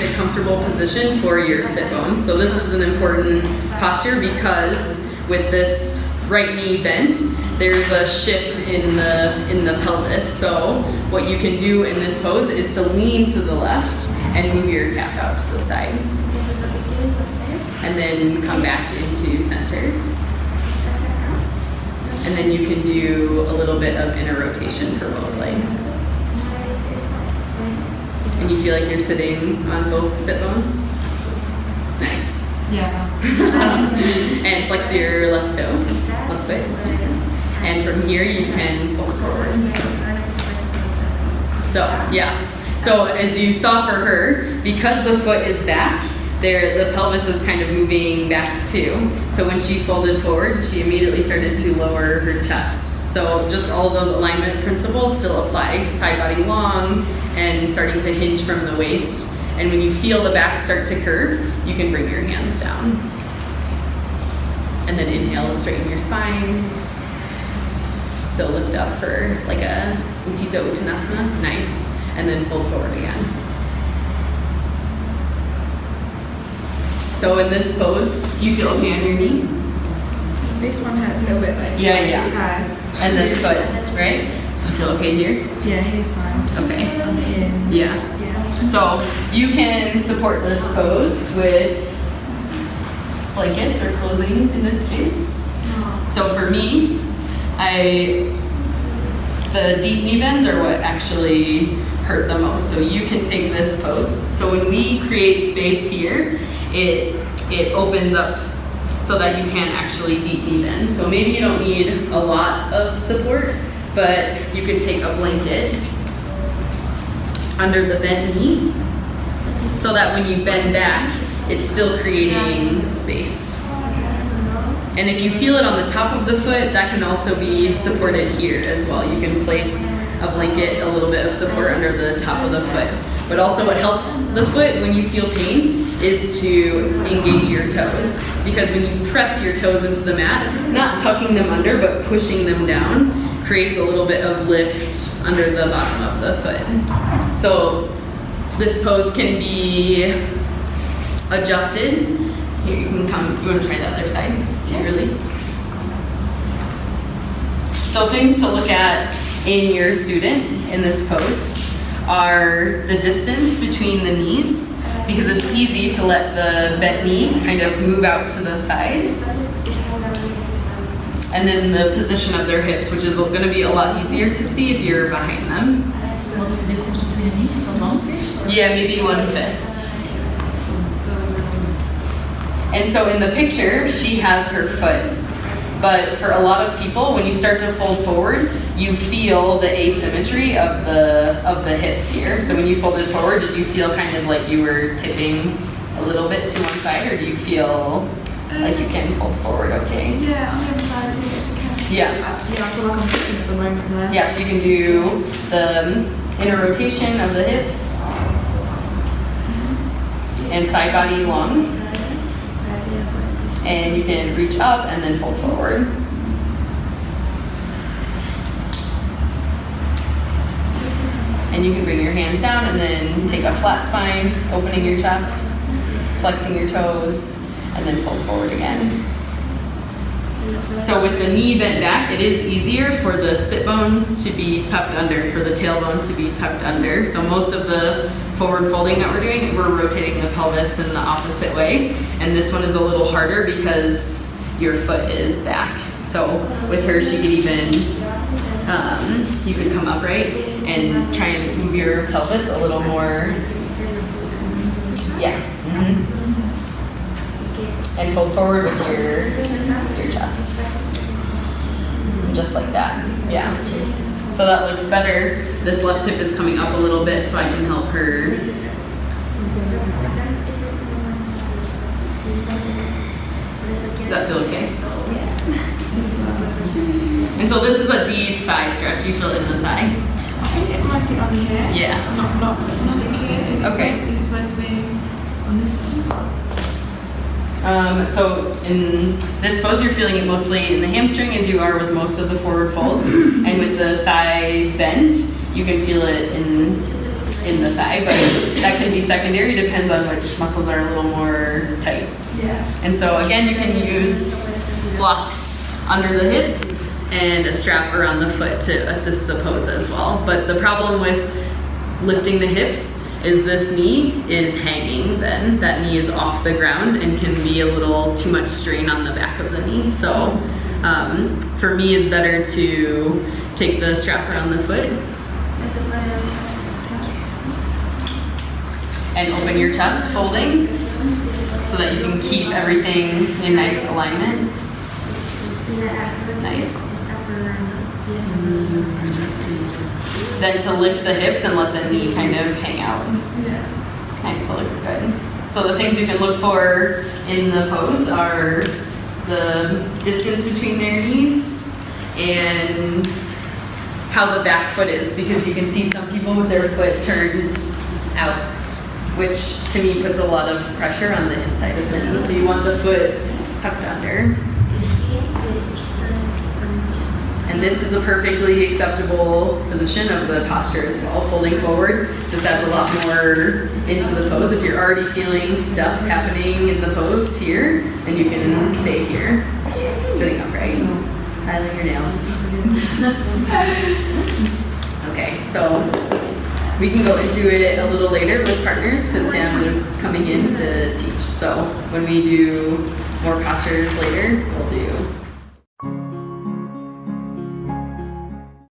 find a comfortable position for your sit bones. So this is an important posture because with this right knee bent, there's a shift in the pelvis. So what you can do in this pose is to lean to the left and move your calf out to the side. And then come back into center. And then you can do a little bit of inner rotation for both legs. And you feel like you're sitting on both sit bones? Nice. Yeah. And flex your left toe, left foot. And from here you can fold forward. So, yeah. So as you saw for her, because the foot is back, the pelvis is kind of moving back too. So when she folded forward, she immediately started to lower her chest. So just all of those alignment principles still apply. Side body long and starting to hinge from the waist. And when you feel the back start to curve, you can bring your hands down. And then inhale, straighten your spine. So lift up for like a Paschimottanasana, nice. And then fold forward again. So in this pose, you feel okay on your knee? This one hurts a little bit, but it's Yeah. okay. And the foot, right? You feel okay here? Yeah, he's fine. Okay. On here. Yeah. So you can support this pose with blankets or clothing in this case. So for me, the deep knee bends are what actually hurt the most. So you can take this pose. So when we create space here, it opens up so that you can actually deep knee bend. So maybe you don't need a lot of support, but you can take a blanket under the bent knee so that when you bend back, it's still creating space. And if you feel it on the top of the foot, that can also be supported here as well. You can place a blanket, a little bit of support under the top of the foot. But also what helps the foot when you feel pain is to engage your toes. Because when you press your toes into the mat, not tucking them under, but pushing them down, creates a little bit of lift under the bottom of the foot. So this pose can be adjusted. Here, you can come, you want to try the other side to release. So things to look at in your student in this pose are the distance between the knees, because it's easy to let the bent knee kind of move out to the side. And then the position of their hips, which is going to be a lot easier to see if you're behind them. What is the distance between the knees? One fist? Yeah, maybe one fist. And so in the picture, she has her foot. But for a lot of people, when you start to fold forward, you feel the asymmetry of the hips here. So when you folded forward, did you feel kind of like you were tipping a little bit to one side, or do you feel like you can fold forward okay? Yeah, on the other side, yes, I can. Yeah. Yeah, I feel like I'm pushing at the moment there. Yeah, so you can do the inner rotation of the hips and side body long. And you can reach up and then fold forward. And you can bring your hands down and then take a flat spine, opening your chest, flexing your toes, and then fold forward again. So with the knee bent back, it is easier for the sit bones to be tucked under, for the tailbone to be tucked under. So most of the forward folding that we're doing, we're rotating the pelvis in the opposite way. And this one is a little harder because your foot is back. So with her, she could even, you could come upright and try and move your pelvis a little more. Yeah. Mm-hmm. And fold forward with your chest. Just like that. Yeah. So that looks better. This left hip is coming up a little bit so I can help her. Does that feel okay? And so this is a deep thigh stretch. You feel it in the thigh? I think it mostly on here. Yeah. Nothing here. Is it Okay. Is it supposed to be on this side? So in this pose, you're feeling it mostly in the hamstring as you are with most of the forward folds. And with the thigh bent, you can feel it in in the thigh, but that can be secondary, depends on which muscles are a little more tight. Yeah. And so again, you can use blocks under the hips and a strap around the foot to assist the pose as well. But the problem with lifting the hips is this knee is hanging then. That knee is off the ground and can be a little too much strain on the back of the knee. So for me, it's better to take the strap around the foot and open your chest, folding, so that you can keep everything in nice alignment. Nice. Then to lift the hips and let the knee kind of hang out. Nice, that looks good. So the things you can look for in the pose are the distance between their knees and how the back foot is, because you can see some people with their foot turned out, which to me puts a lot of pressure on the inside of the knee. So you want the foot tucked under. And this is a perfectly acceptable position of the posture as well. Folding forward just adds a lot more into the pose. If you're already feeling stuff happening in the pose here, then you can stay here, sitting upright, filing your nails. Okay, so we can go into it a little later with partners because Sam is coming in to teach. So when we do more postures later, we'll do